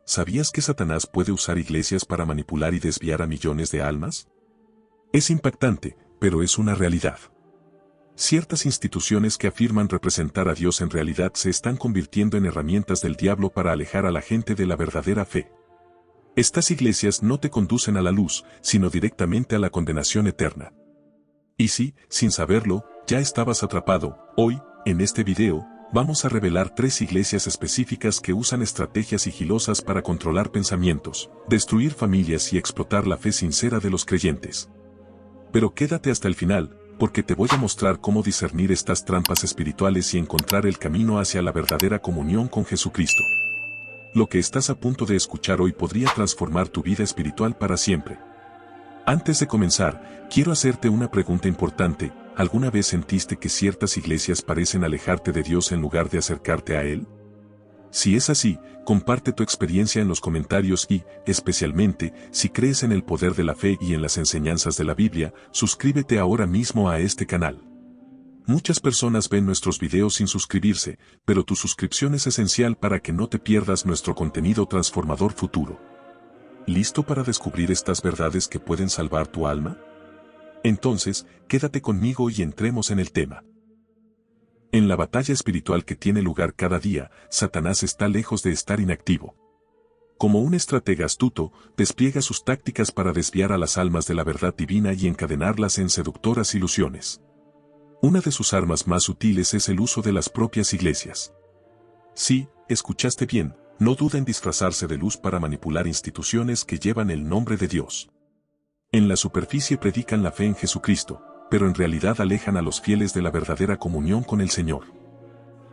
¿Sabías que Satanás puede usar iglesias para manipular y desviar a millones de almas? Es impactante, pero es una realidad. Ciertas instituciones que afirman representar a Dios en realidad se están convirtiendo en herramientas del diablo para alejar a la gente de la verdadera fe. Estas iglesias no te conducen a la luz, sino directamente a la condenación eterna. Y si, sin saberlo, ya estabas atrapado, hoy, en este video, vamos a revelar 3 iglesias específicas que usan estrategias sigilosas para controlar pensamientos, destruir familias y explotar la fe sincera de los creyentes. Pero quédate hasta el final, porque te voy a mostrar cómo discernir estas trampas espirituales y encontrar el camino hacia la verdadera comunión con Jesucristo. Lo que estás a punto de escuchar hoy podría transformar tu vida espiritual para siempre. Antes de comenzar, quiero hacerte una pregunta importante. ¿Alguna vez sentiste que ciertas iglesias parecen alejarte de Dios en lugar de acercarte a Él? Si es así, comparte tu experiencia en los comentarios y, especialmente, si crees en el poder de la fe y en las enseñanzas de la Biblia, suscríbete ahora mismo a este canal. Muchas personas ven nuestros videos sin suscribirse, pero tu suscripción es esencial para que no te pierdas nuestro contenido transformador futuro. ¿Listo para descubrir estas verdades que pueden salvar tu alma? Entonces, quédate conmigo y entremos en el tema. En la batalla espiritual que tiene lugar cada día, Satanás está lejos de estar inactivo. Como un estratega astuto, despliega sus tácticas para desviar a las almas de la verdad divina y encadenarlas en seductoras ilusiones. Una de sus armas más sutiles es el uso de las propias iglesias. Sí, escuchaste bien, no duda en disfrazarse de luz para manipular instituciones que llevan el nombre de Dios. En la superficie predican la fe en Jesucristo, pero en realidad alejan a los fieles de la verdadera comunión con el Señor.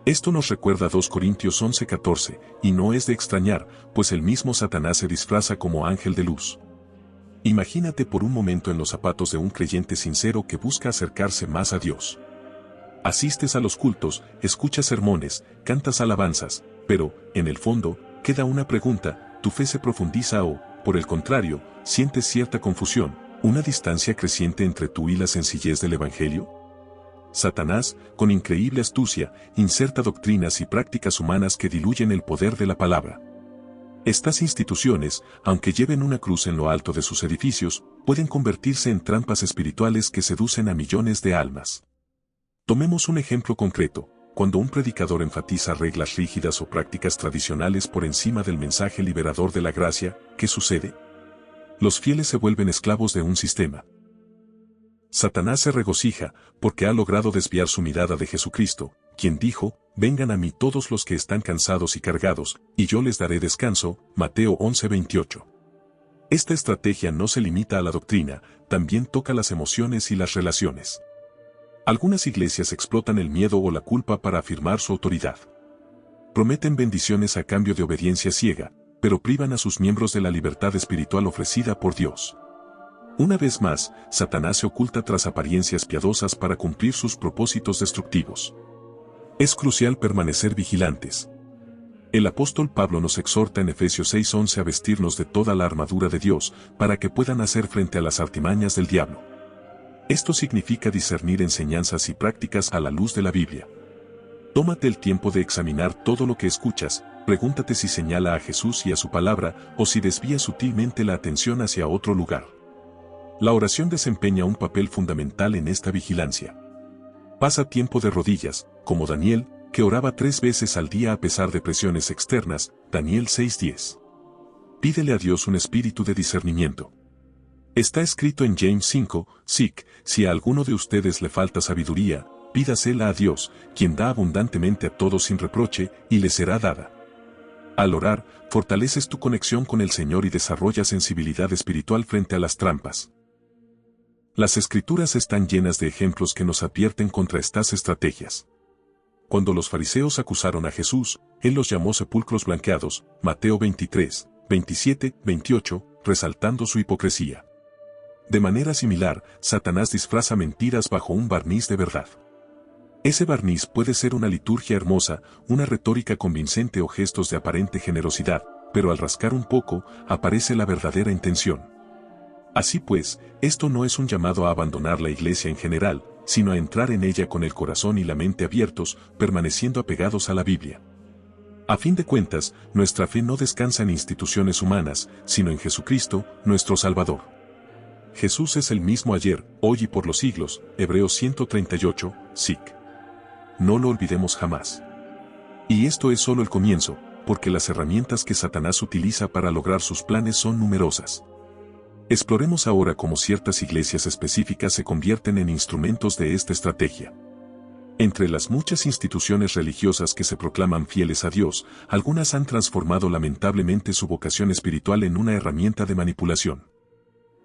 Esto nos recuerda 2 Corintios 11:14, y no es de extrañar, pues el mismo Satanás se disfraza como ángel de luz. Imagínate por un momento en los zapatos de un creyente sincero que busca acercarse más a Dios. Asistes a los cultos, escuchas sermones, cantas alabanzas, pero, en el fondo, queda una pregunta: ¿tu fe se profundiza o, por el contrario, sientes cierta confusión, una distancia creciente entre tú y la sencillez del Evangelio? Satanás, con increíble astucia, inserta doctrinas y prácticas humanas que diluyen el poder de la palabra. Estas instituciones, aunque lleven una cruz en lo alto de sus edificios, pueden convertirse en trampas espirituales que seducen a millones de almas. Tomemos un ejemplo concreto. Cuando un predicador enfatiza reglas rígidas o prácticas tradicionales por encima del mensaje liberador de la gracia, ¿qué sucede? Los fieles se vuelven esclavos de un sistema. Satanás se regocija, porque ha logrado desviar su mirada de Jesucristo, quien dijo: «Vengan a mí todos los que están cansados y cargados, y yo les daré descanso», Mateo 11:28. Esta estrategia no se limita a la doctrina, también toca las emociones y las relaciones. Algunas iglesias explotan el miedo o la culpa para afirmar su autoridad. Prometen bendiciones a cambio de obediencia ciega, pero privan a sus miembros de la libertad espiritual ofrecida por Dios. Una vez más, Satanás se oculta tras apariencias piadosas para cumplir sus propósitos destructivos. Es crucial permanecer vigilantes. El apóstol Pablo nos exhorta en Efesios 6:11 a vestirnos de toda la armadura de Dios, para que puedan hacer frente a las artimañas del diablo. Esto significa discernir enseñanzas y prácticas a la luz de la Biblia. Tómate el tiempo de examinar todo lo que escuchas, pregúntate si señala a Jesús y a su palabra, o si desvía sutilmente la atención hacia otro lugar. La oración desempeña un papel fundamental en esta vigilancia. Pasa tiempo de rodillas, como Daniel, que oraba 3 veces al día a pesar de presiones externas, Daniel 6:10. Pídele a Dios un espíritu de discernimiento. Está escrito en James 5:6, si a alguno de ustedes le falta sabiduría, pídasela a Dios, quien da abundantemente a todos sin reproche, y le será dada. Al orar, fortaleces tu conexión con el Señor y desarrollas sensibilidad espiritual frente a las trampas. Las Escrituras están llenas de ejemplos que nos advierten contra estas estrategias. Cuando los fariseos acusaron a Jesús, Él los llamó sepulcros blanqueados, Mateo 23, 27, 28, resaltando su hipocresía. De manera similar, Satanás disfraza mentiras bajo un barniz de verdad. Ese barniz puede ser una liturgia hermosa, una retórica convincente o gestos de aparente generosidad, pero al rascar un poco, aparece la verdadera intención. Así pues, esto no es un llamado a abandonar la iglesia en general, sino a entrar en ella con el corazón y la mente abiertos, permaneciendo apegados a la Biblia. A fin de cuentas, nuestra fe no descansa en instituciones humanas, sino en Jesucristo, nuestro Salvador. Jesús es el mismo ayer, hoy y por los siglos, Hebreos 138, SIC. No lo olvidemos jamás. Y esto es solo el comienzo, porque las herramientas que Satanás utiliza para lograr sus planes son numerosas. Exploremos ahora cómo ciertas iglesias específicas se convierten en instrumentos de esta estrategia. Entre las muchas instituciones religiosas que se proclaman fieles a Dios, algunas han transformado lamentablemente su vocación espiritual en una herramienta de manipulación.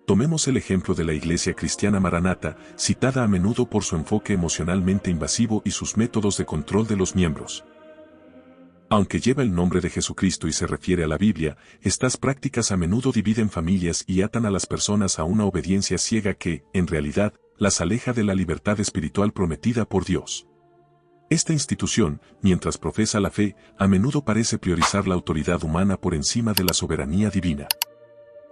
Tomemos el ejemplo de la Iglesia Cristiana Maranata, citada a menudo por su enfoque emocionalmente invasivo y sus métodos de control de los miembros. Aunque lleva el nombre de Jesucristo y se refiere a la Biblia, estas prácticas a menudo dividen familias y atan a las personas a una obediencia ciega que, en realidad, las aleja de la libertad espiritual prometida por Dios. Esta institución, mientras profesa la fe, a menudo parece priorizar la autoridad humana por encima de la soberanía divina.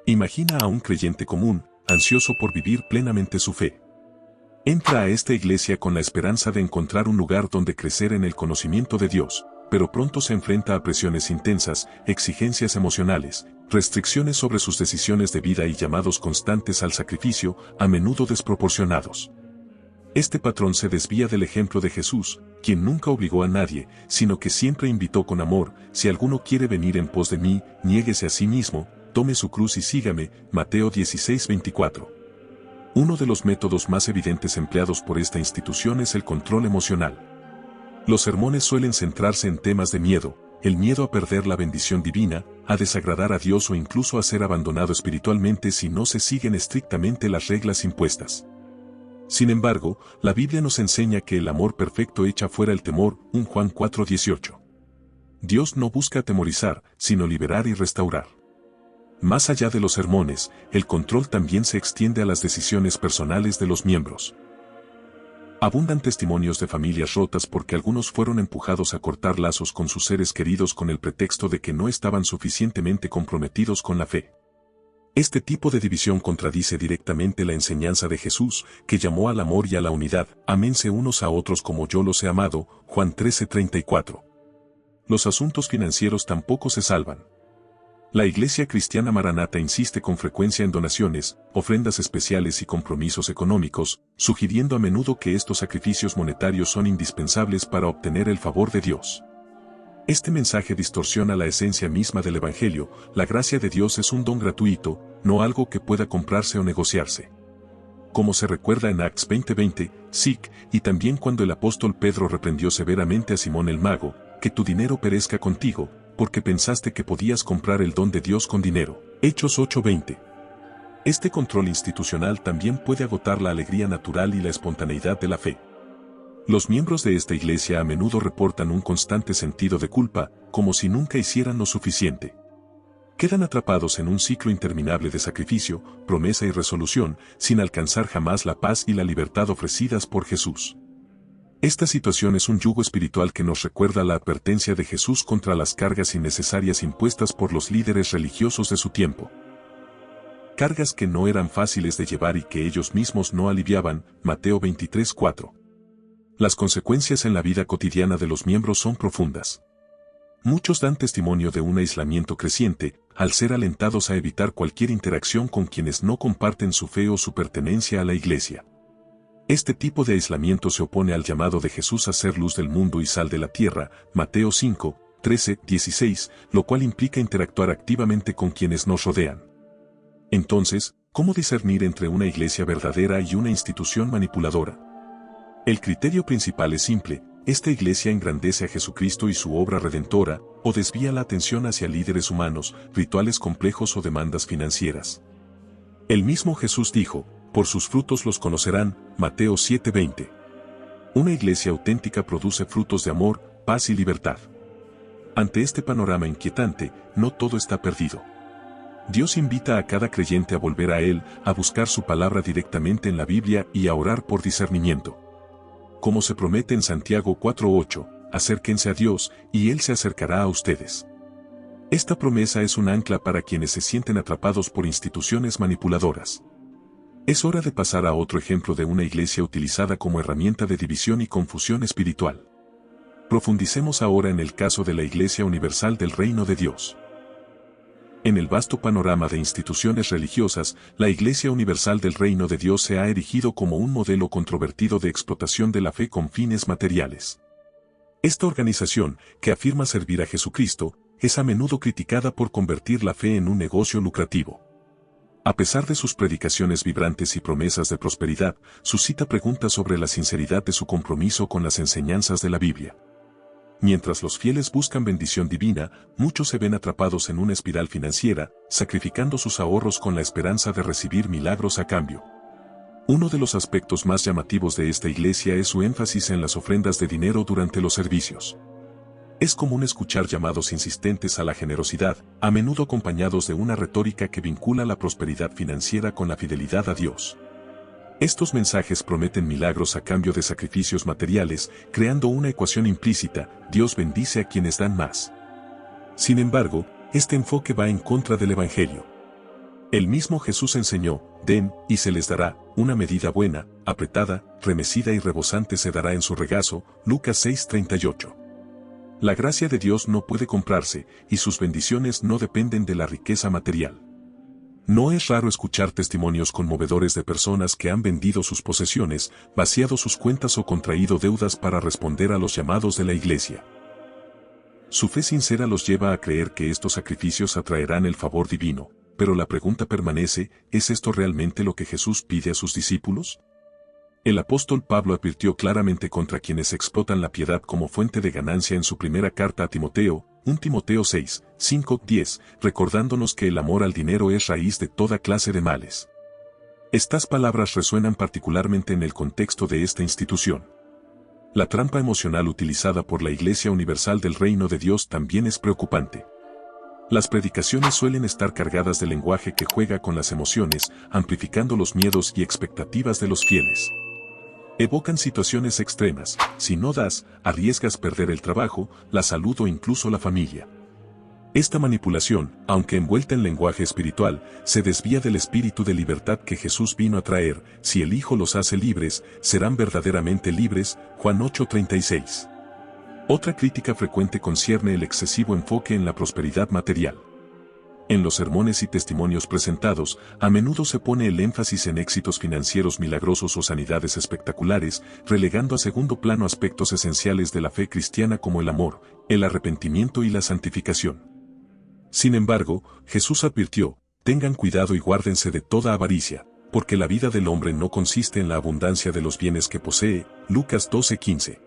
Imagina a un creyente común, ansioso por vivir plenamente su fe. Entra a esta iglesia con la esperanza de encontrar un lugar donde crecer en el conocimiento de Dios, pero pronto se enfrenta a presiones intensas, exigencias emocionales, restricciones sobre sus decisiones de vida y llamados constantes al sacrificio, a menudo desproporcionados. Este patrón se desvía del ejemplo de Jesús, quien nunca obligó a nadie, sino que siempre invitó con amor: si alguno quiere venir en pos de mí, niéguese a sí mismo, tome su cruz y sígame, Mateo 16:24. Uno de los métodos más evidentes empleados por esta institución es el control emocional. Los sermones suelen centrarse en temas de miedo, el miedo a perder la bendición divina, a desagradar a Dios o incluso a ser abandonado espiritualmente si no se siguen estrictamente las reglas impuestas. Sin embargo, la Biblia nos enseña que el amor perfecto echa fuera el temor, 1 Juan 4:18. Dios no busca atemorizar, sino liberar y restaurar. Más allá de los sermones, el control también se extiende a las decisiones personales de los miembros. Abundan testimonios de familias rotas porque algunos fueron empujados a cortar lazos con sus seres queridos con el pretexto de que no estaban suficientemente comprometidos con la fe. Este tipo de división contradice directamente la enseñanza de Jesús, que llamó al amor y a la unidad: ámense unos a otros como yo los he amado, Juan 13:34. Los asuntos financieros tampoco se salvan. La Iglesia Cristiana Maranata insiste con frecuencia en donaciones, ofrendas especiales y compromisos económicos, sugiriendo a menudo que estos sacrificios monetarios son indispensables para obtener el favor de Dios. Este mensaje distorsiona la esencia misma del Evangelio: la gracia de Dios es un don gratuito, no algo que pueda comprarse o negociarse. Como se recuerda en Acts 20:20, SIC, y también cuando el apóstol Pedro reprendió severamente a Simón el mago: que tu dinero perezca contigo, porque pensaste que podías comprar el don de Dios con dinero. Hechos 8:20. Este control institucional también puede agotar la alegría natural y la espontaneidad de la fe. Los miembros de esta iglesia a menudo reportan un constante sentido de culpa, como si nunca hicieran lo suficiente. Quedan atrapados en un ciclo interminable de sacrificio, promesa y resolución, sin alcanzar jamás la paz y la libertad ofrecidas por Jesús. Esta situación es un yugo espiritual que nos recuerda la advertencia de Jesús contra las cargas innecesarias impuestas por los líderes religiosos de su tiempo. Cargas que no eran fáciles de llevar y que ellos mismos no aliviaban, Mateo 23:4. Las consecuencias en la vida cotidiana de los miembros son profundas. Muchos dan testimonio de un aislamiento creciente, al ser alentados a evitar cualquier interacción con quienes no comparten su fe o su pertenencia a la iglesia. Este tipo de aislamiento se opone al llamado de Jesús a ser luz del mundo y sal de la tierra, Mateo 5, 13, 16, lo cual implica interactuar activamente con quienes nos rodean. Entonces, ¿cómo discernir entre una iglesia verdadera y una institución manipuladora? El criterio principal es simple: esta iglesia engrandece a Jesucristo y su obra redentora, o desvía la atención hacia líderes humanos, rituales complejos o demandas financieras. El mismo Jesús dijo: por sus frutos los conocerán, Mateo 7:20. Una iglesia auténtica produce frutos de amor, paz y libertad. Ante este panorama inquietante, no todo está perdido. Dios invita a cada creyente a volver a Él, a buscar su palabra directamente en la Biblia y a orar por discernimiento. Como se promete en Santiago 4:8, acérquense a Dios, y Él se acercará a ustedes. Esta promesa es un ancla para quienes se sienten atrapados por instituciones manipuladoras. Es hora de pasar a otro ejemplo de una iglesia utilizada como herramienta de división y confusión espiritual. Profundicemos ahora en el caso de la Iglesia Universal del Reino de Dios. En el vasto panorama de instituciones religiosas, la Iglesia Universal del Reino de Dios se ha erigido como un modelo controvertido de explotación de la fe con fines materiales. Esta organización, que afirma servir a Jesucristo, es a menudo criticada por convertir la fe en un negocio lucrativo. A pesar de sus predicaciones vibrantes y promesas de prosperidad, suscita preguntas sobre la sinceridad de su compromiso con las enseñanzas de la Biblia. Mientras los fieles buscan bendición divina, muchos se ven atrapados en una espiral financiera, sacrificando sus ahorros con la esperanza de recibir milagros a cambio. Uno de los aspectos más llamativos de esta iglesia es su énfasis en las ofrendas de dinero durante los servicios. Es común escuchar llamados insistentes a la generosidad, a menudo acompañados de una retórica que vincula la prosperidad financiera con la fidelidad a Dios. Estos mensajes prometen milagros a cambio de sacrificios materiales, creando una ecuación implícita: Dios bendice a quienes dan más. Sin embargo, este enfoque va en contra del Evangelio. El mismo Jesús enseñó: den, y se les dará, una medida buena, apretada, remecida y rebosante se dará en su regazo. Lucas 6:38. La gracia de Dios no puede comprarse, y sus bendiciones no dependen de la riqueza material. No es raro escuchar testimonios conmovedores de personas que han vendido sus posesiones, vaciado sus cuentas o contraído deudas para responder a los llamados de la iglesia. Su fe sincera los lleva a creer que estos sacrificios atraerán el favor divino, pero la pregunta permanece: ¿es esto realmente lo que Jesús pide a sus discípulos? El apóstol Pablo advirtió claramente contra quienes explotan la piedad como fuente de ganancia en su primera carta a Timoteo, 1 Timoteo 6, 5, 10, recordándonos que el amor al dinero es raíz de toda clase de males. Estas palabras resuenan particularmente en el contexto de esta institución. La trampa emocional utilizada por la Iglesia Universal del Reino de Dios también es preocupante. Las predicaciones suelen estar cargadas de lenguaje que juega con las emociones, amplificando los miedos y expectativas de los fieles. Evocan situaciones extremas: si no das, arriesgas perder el trabajo, la salud o incluso la familia. Esta manipulación, aunque envuelta en lenguaje espiritual, se desvía del espíritu de libertad que Jesús vino a traer: si el Hijo los hace libres, serán verdaderamente libres. Juan 8:36. Otra crítica frecuente concierne el excesivo enfoque en la prosperidad material. En los sermones y testimonios presentados, a menudo se pone el énfasis en éxitos financieros milagrosos o sanidades espectaculares, relegando a segundo plano aspectos esenciales de la fe cristiana como el amor, el arrepentimiento y la santificación. Sin embargo, Jesús advirtió: tengan cuidado y guárdense de toda avaricia, porque la vida del hombre no consiste en la abundancia de los bienes que posee. Lucas 12:15.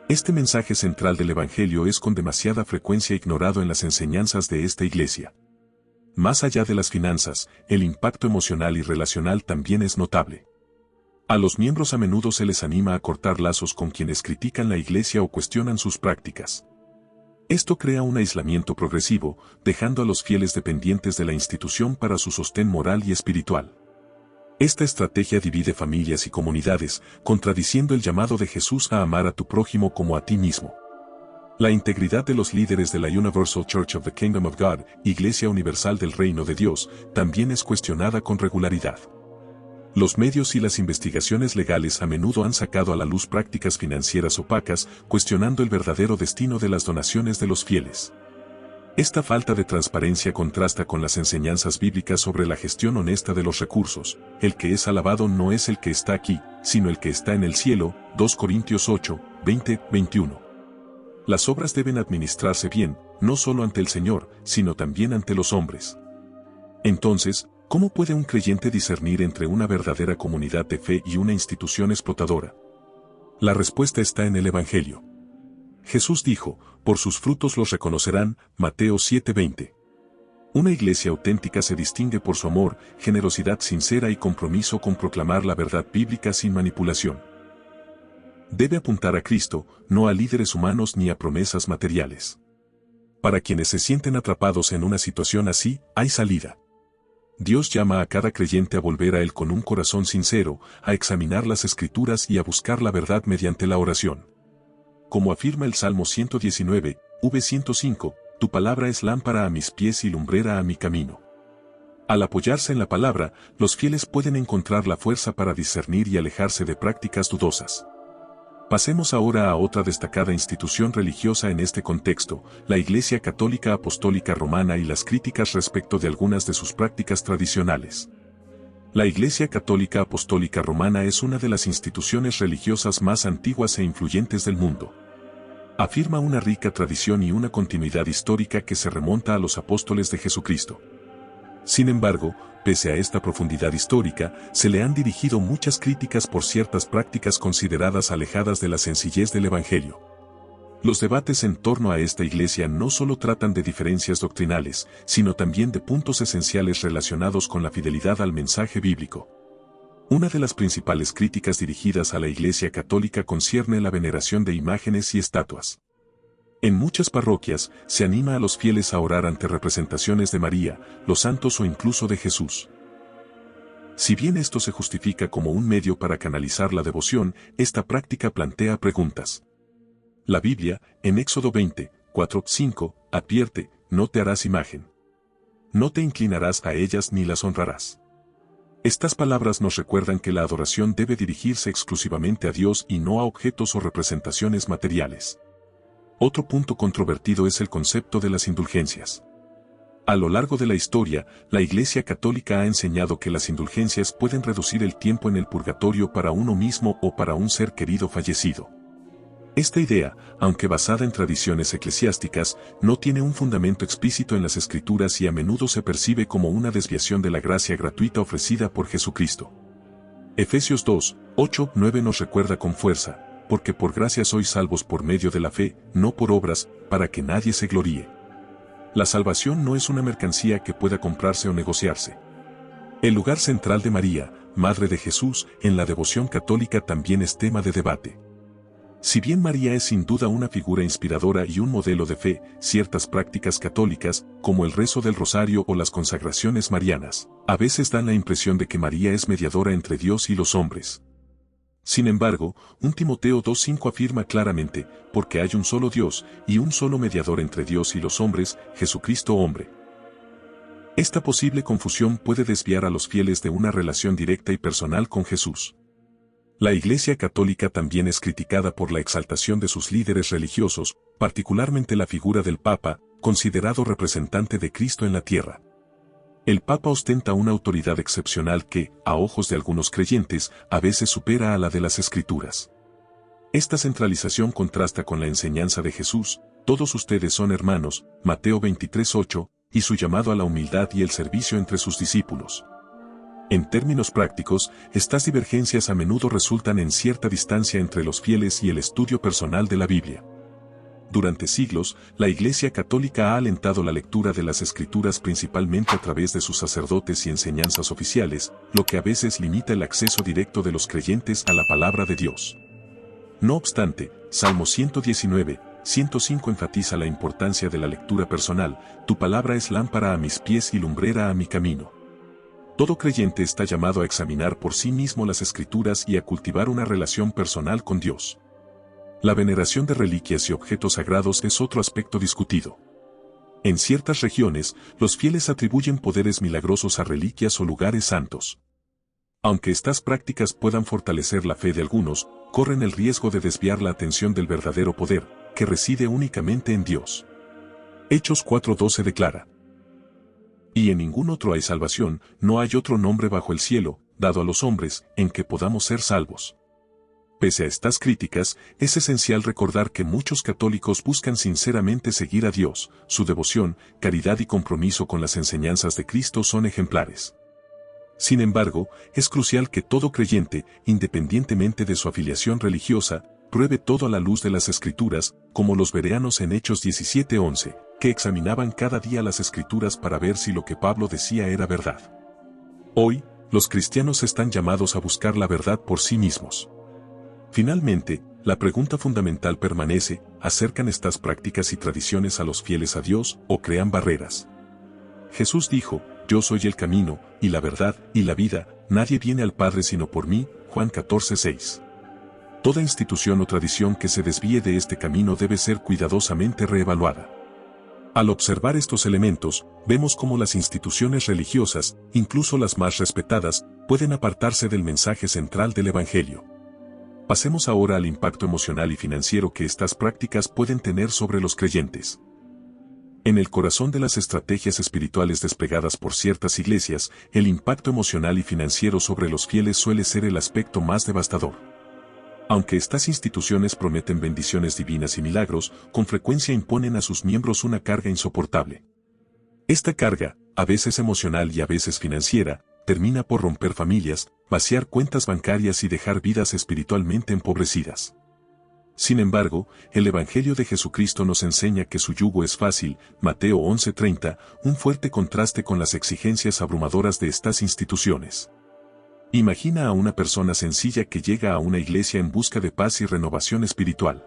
Este mensaje central del Evangelio es con demasiada frecuencia ignorado en las enseñanzas de esta iglesia. Más allá de las finanzas, el impacto emocional y relacional también es notable. A los miembros a menudo se les anima a cortar lazos con quienes critican la iglesia o cuestionan sus prácticas. Esto crea un aislamiento progresivo, dejando a los fieles dependientes de la institución para su sostén moral y espiritual. Esta estrategia divide familias y comunidades, contradiciendo el llamado de Jesús a amar a tu prójimo como a ti mismo. La integridad de los líderes de la Universal Church of the Kingdom of God, Iglesia Universal del Reino de Dios, también es cuestionada con regularidad. Los medios y las investigaciones legales a menudo han sacado a la luz prácticas financieras opacas, cuestionando el verdadero destino de las donaciones de los fieles. Esta falta de transparencia contrasta con las enseñanzas bíblicas sobre la gestión honesta de los recursos. El que es alabado no es el que está aquí, sino el que está en el cielo. 2 Corintios 8, 20, 21. Las obras deben administrarse bien, no solo ante el Señor, sino también ante los hombres. Entonces, ¿cómo puede un creyente discernir entre una verdadera comunidad de fe y una institución explotadora? La respuesta está en el Evangelio. Jesús dijo: por sus frutos los reconocerán. Mateo 7:20. Una iglesia auténtica se distingue por su amor, generosidad sincera y compromiso con proclamar la verdad bíblica sin manipulación. Debe apuntar a Cristo, no a líderes humanos ni a promesas materiales. Para quienes se sienten atrapados en una situación así, hay salida. Dios llama a cada creyente a volver a Él con un corazón sincero, a examinar las Escrituras y a buscar la verdad mediante la oración. Como afirma el Salmo 119, v 105, tu palabra es lámpara a mis pies y lumbrera a mi camino. Al apoyarse en la palabra, los fieles pueden encontrar la fuerza para discernir y alejarse de prácticas dudosas. Pasemos ahora a otra destacada institución religiosa en este contexto, la Iglesia Católica Apostólica Romana y las críticas respecto de algunas de sus prácticas tradicionales. La Iglesia Católica Apostólica Romana es una de las instituciones religiosas más antiguas e influyentes del mundo. Afirma una rica tradición y una continuidad histórica que se remonta a los apóstoles de Jesucristo. Sin embargo, pese a esta profundidad histórica, se le han dirigido muchas críticas por ciertas prácticas consideradas alejadas de la sencillez del Evangelio. Los debates en torno a esta iglesia no solo tratan de diferencias doctrinales, sino también de puntos esenciales relacionados con la fidelidad al mensaje bíblico. Una de las principales críticas dirigidas a la Iglesia Católica concierne la veneración de imágenes y estatuas. En muchas parroquias, se anima a los fieles a orar ante representaciones de María, los santos o incluso de Jesús. Si bien esto se justifica como un medio para canalizar la devoción, esta práctica plantea preguntas. La Biblia, en Éxodo 20, 4, 5, advierte, no te harás imagen. No te inclinarás a ellas ni las honrarás. Estas palabras nos recuerdan que la adoración debe dirigirse exclusivamente a Dios y no a objetos o representaciones materiales. Otro punto controvertido es el concepto de las indulgencias. A lo largo de la historia, la Iglesia Católica ha enseñado que las indulgencias pueden reducir el tiempo en el purgatorio para uno mismo o para un ser querido fallecido. Esta idea, aunque basada en tradiciones eclesiásticas, no tiene un fundamento explícito en las Escrituras y a menudo se percibe como una desviación de la gracia gratuita ofrecida por Jesucristo. Efesios 2, 8, 9 nos recuerda con fuerza, porque por gracia sois salvos por medio de la fe, no por obras, para que nadie se gloríe. La salvación no es una mercancía que pueda comprarse o negociarse. El lugar central de María, Madre de Jesús, en la devoción católica también es tema de debate. Si bien María es sin duda una figura inspiradora y un modelo de fe, ciertas prácticas católicas, como el rezo del rosario o las consagraciones marianas, a veces dan la impresión de que María es mediadora entre Dios y los hombres. Sin embargo, 1 Timoteo 2:5 afirma claramente, porque hay un solo Dios, y un solo mediador entre Dios y los hombres, Jesucristo hombre. Esta posible confusión puede desviar a los fieles de una relación directa y personal con Jesús. La Iglesia Católica también es criticada por la exaltación de sus líderes religiosos, particularmente la figura del Papa, considerado representante de Cristo en la tierra. El Papa ostenta una autoridad excepcional que, a ojos de algunos creyentes, a veces supera a la de las Escrituras. Esta centralización contrasta con la enseñanza de Jesús, todos ustedes son hermanos, Mateo 23:8, y su llamado a la humildad y el servicio entre sus discípulos. En términos prácticos, estas divergencias a menudo resultan en cierta distancia entre los fieles y el estudio personal de la Biblia. Durante siglos, la Iglesia Católica ha alentado la lectura de las Escrituras principalmente a través de sus sacerdotes y enseñanzas oficiales, lo que a veces limita el acceso directo de los creyentes a la palabra de Dios. No obstante, Salmo 119, 105 enfatiza la importancia de la lectura personal, tu palabra es lámpara a mis pies y lumbrera a mi camino. Todo creyente está llamado a examinar por sí mismo las Escrituras y a cultivar una relación personal con Dios. La veneración de reliquias y objetos sagrados es otro aspecto discutido. En ciertas regiones, los fieles atribuyen poderes milagrosos a reliquias o lugares santos. Aunque estas prácticas puedan fortalecer la fe de algunos, corren el riesgo de desviar la atención del verdadero poder, que reside únicamente en Dios. Hechos 4:12 declara: y en ningún otro hay salvación, no hay otro nombre bajo el cielo, dado a los hombres, en que podamos ser salvos. Pese a estas críticas, es esencial recordar que muchos católicos buscan sinceramente seguir a Dios, su devoción, caridad y compromiso con las enseñanzas de Cristo son ejemplares. Sin embargo, es crucial que todo creyente, independientemente de su afiliación religiosa, pruebe todo a la luz de las Escrituras, como los bereanos en Hechos 17:11, que examinaban cada día las Escrituras para ver si lo que Pablo decía era verdad. Hoy, los cristianos están llamados a buscar la verdad por sí mismos. Finalmente, la pregunta fundamental permanece, ¿acercan estas prácticas y tradiciones a los fieles a Dios o crean barreras? Jesús dijo, yo soy el camino, y la verdad, y la vida, nadie viene al Padre sino por mí, Juan 14:6. Toda institución o tradición que se desvíe de este camino debe ser cuidadosamente reevaluada. Al observar estos elementos, vemos cómo las instituciones religiosas, incluso las más respetadas, pueden apartarse del mensaje central del Evangelio. Pasemos ahora al impacto emocional y financiero que estas prácticas pueden tener sobre los creyentes. En el corazón de las estrategias espirituales desplegadas por ciertas iglesias, el impacto emocional y financiero sobre los fieles suele ser el aspecto más devastador. Aunque estas instituciones prometen bendiciones divinas y milagros, con frecuencia imponen a sus miembros una carga insoportable. Esta carga, a veces emocional y a veces financiera, termina por romper familias, vaciar cuentas bancarias y dejar vidas espiritualmente empobrecidas. Sin embargo, el Evangelio de Jesucristo nos enseña que su yugo es fácil, Mateo 11:30, un fuerte contraste con las exigencias abrumadoras de estas instituciones. Imagina a una persona sencilla que llega a una iglesia en busca de paz y renovación espiritual.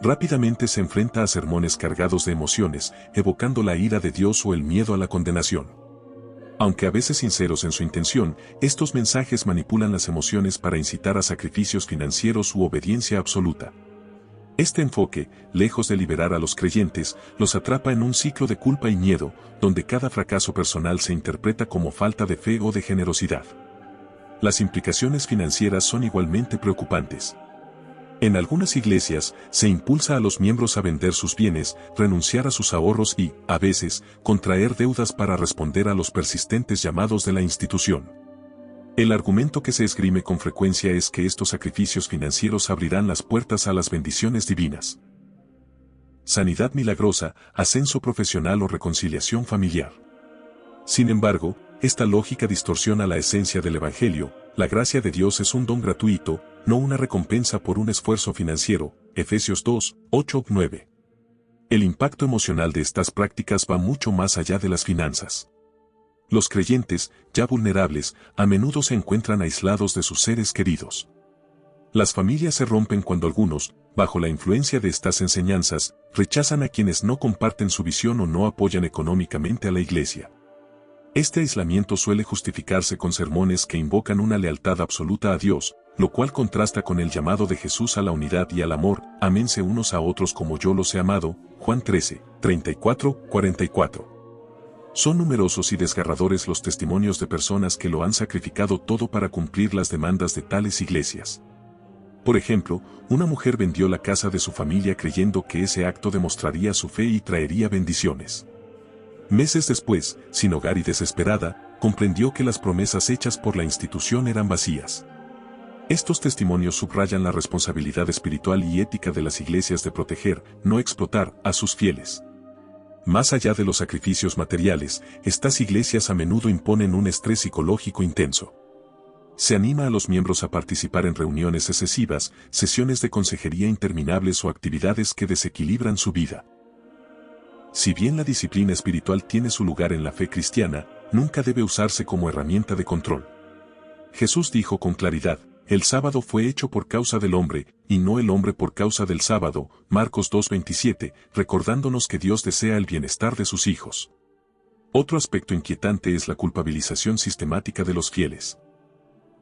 Rápidamente se enfrenta a sermones cargados de emociones, evocando la ira de Dios o el miedo a la condenación. Aunque a veces sinceros en su intención, estos mensajes manipulan las emociones para incitar a sacrificios financieros u obediencia absoluta. Este enfoque, lejos de liberar a los creyentes, los atrapa en un ciclo de culpa y miedo, donde cada fracaso personal se interpreta como falta de fe o de generosidad. Las implicaciones financieras son igualmente preocupantes. En algunas iglesias, se impulsa a los miembros a vender sus bienes, renunciar a sus ahorros y, a veces, contraer deudas para responder a los persistentes llamados de la institución. El argumento que se esgrime con frecuencia es que estos sacrificios financieros abrirán las puertas a las bendiciones divinas. Sanidad milagrosa, ascenso profesional o reconciliación familiar. Sin embargo, esta lógica distorsiona la esencia del Evangelio. La gracia de Dios es un don gratuito, no una recompensa por un esfuerzo financiero, Efesios 2, 8, 9. El impacto emocional de estas prácticas va mucho más allá de las finanzas. Los creyentes, ya vulnerables, a menudo se encuentran aislados de sus seres queridos. Las familias se rompen cuando algunos, bajo la influencia de estas enseñanzas, rechazan a quienes no comparten su visión o no apoyan económicamente a la iglesia. Este aislamiento suele justificarse con sermones que invocan una lealtad absoluta a Dios, lo cual contrasta con el llamado de Jesús a la unidad y al amor, ámense unos a otros como yo los he amado, Juan 13, 34, 44. Son numerosos y desgarradores los testimonios de personas que lo han sacrificado todo para cumplir las demandas de tales iglesias. Por ejemplo, una mujer vendió la casa de su familia creyendo que ese acto demostraría su fe y traería bendiciones. Meses después, sin hogar y desesperada, comprendió que las promesas hechas por la institución eran vacías. Estos testimonios subrayan la responsabilidad espiritual y ética de las iglesias de proteger, no explotar, a sus fieles. Más allá de los sacrificios materiales, estas iglesias a menudo imponen un estrés psicológico intenso. Se anima a los miembros a participar en reuniones excesivas, sesiones de consejería interminables o actividades que desequilibran su vida. Si bien la disciplina espiritual tiene su lugar en la fe cristiana, nunca debe usarse como herramienta de control. Jesús dijo con claridad, el sábado fue hecho por causa del hombre, y no el hombre por causa del sábado, Marcos 2:27, recordándonos que Dios desea el bienestar de sus hijos. Otro aspecto inquietante es la culpabilización sistemática de los fieles.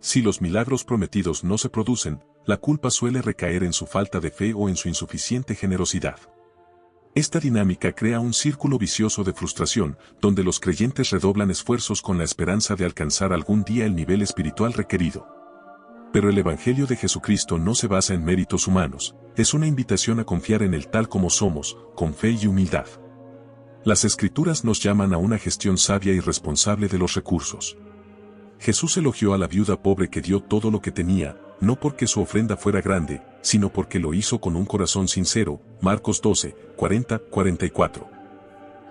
Si los milagros prometidos no se producen, la culpa suele recaer en su falta de fe o en su insuficiente generosidad. Esta dinámica crea un círculo vicioso de frustración, donde los creyentes redoblan esfuerzos con la esperanza de alcanzar algún día el nivel espiritual requerido. Pero el Evangelio de Jesucristo no se basa en méritos humanos, es una invitación a confiar en Él tal como somos, con fe y humildad. Las Escrituras nos llaman a una gestión sabia y responsable de los recursos. Jesús elogió a la viuda pobre que dio todo lo que tenía, no porque su ofrenda fuera grande, sino porque lo hizo con un corazón sincero, Marcos 12, 40, 44.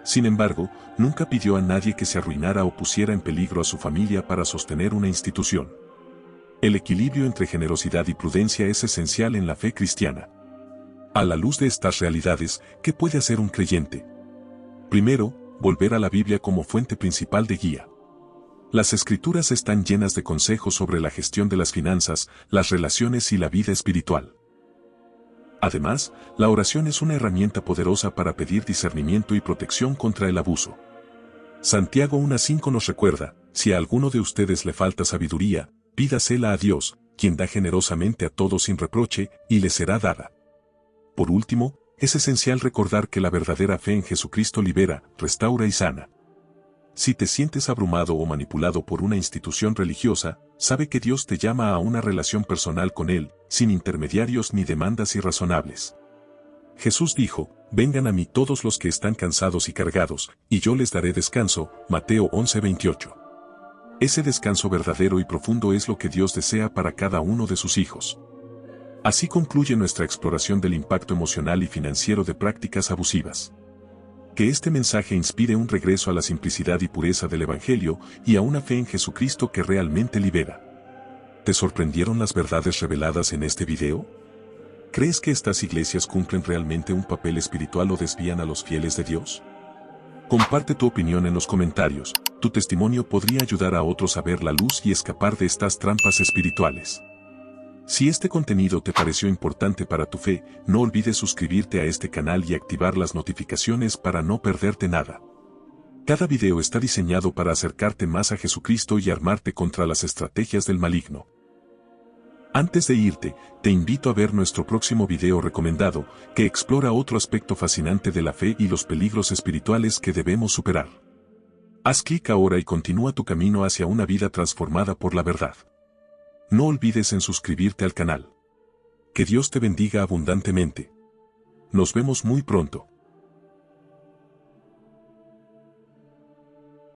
Sin embargo, nunca pidió a nadie que se arruinara o pusiera en peligro a su familia para sostener una institución. El equilibrio entre generosidad y prudencia es esencial en la fe cristiana. A la luz de estas realidades, ¿qué puede hacer un creyente? Primero, volver a la Biblia como fuente principal de guía. Las Escrituras están llenas de consejos sobre la gestión de las finanzas, las relaciones y la vida espiritual. Además, la oración es una herramienta poderosa para pedir discernimiento y protección contra el abuso. Santiago 1:5 nos recuerda, si a alguno de ustedes le falta sabiduría, pídasela a Dios, quien da generosamente a todos sin reproche, y le será dada. Por último, es esencial recordar que la verdadera fe en Jesucristo libera, restaura y sana. Si te sientes abrumado o manipulado por una institución religiosa, sabe que Dios te llama a una relación personal con Él, sin intermediarios ni demandas irrazonables. Jesús dijo, «Vengan a mí todos los que están cansados y cargados, y yo les daré descanso», Mateo 11:28. Ese descanso verdadero y profundo es lo que Dios desea para cada uno de sus hijos. Así concluye nuestra exploración del impacto emocional y financiero de prácticas abusivas. Que este mensaje inspire un regreso a la simplicidad y pureza del Evangelio y a una fe en Jesucristo que realmente libera. ¿Te sorprendieron las verdades reveladas en este video? ¿Crees que estas iglesias cumplen realmente un papel espiritual o desvían a los fieles de Dios? Comparte tu opinión en los comentarios. Tu testimonio podría ayudar a otros a ver la luz y escapar de estas trampas espirituales. Si este contenido te pareció importante para tu fe, no olvides suscribirte a este canal y activar las notificaciones para no perderte nada. Cada video está diseñado para acercarte más a Jesucristo y armarte contra las estrategias del maligno. Antes de irte, te invito a ver nuestro próximo video recomendado, que explora otro aspecto fascinante de la fe y los peligros espirituales que debemos superar. Haz clic ahora y continúa tu camino hacia una vida transformada por la verdad. No olvides en suscribirte al canal. Que Dios te bendiga abundantemente. Nos vemos muy pronto.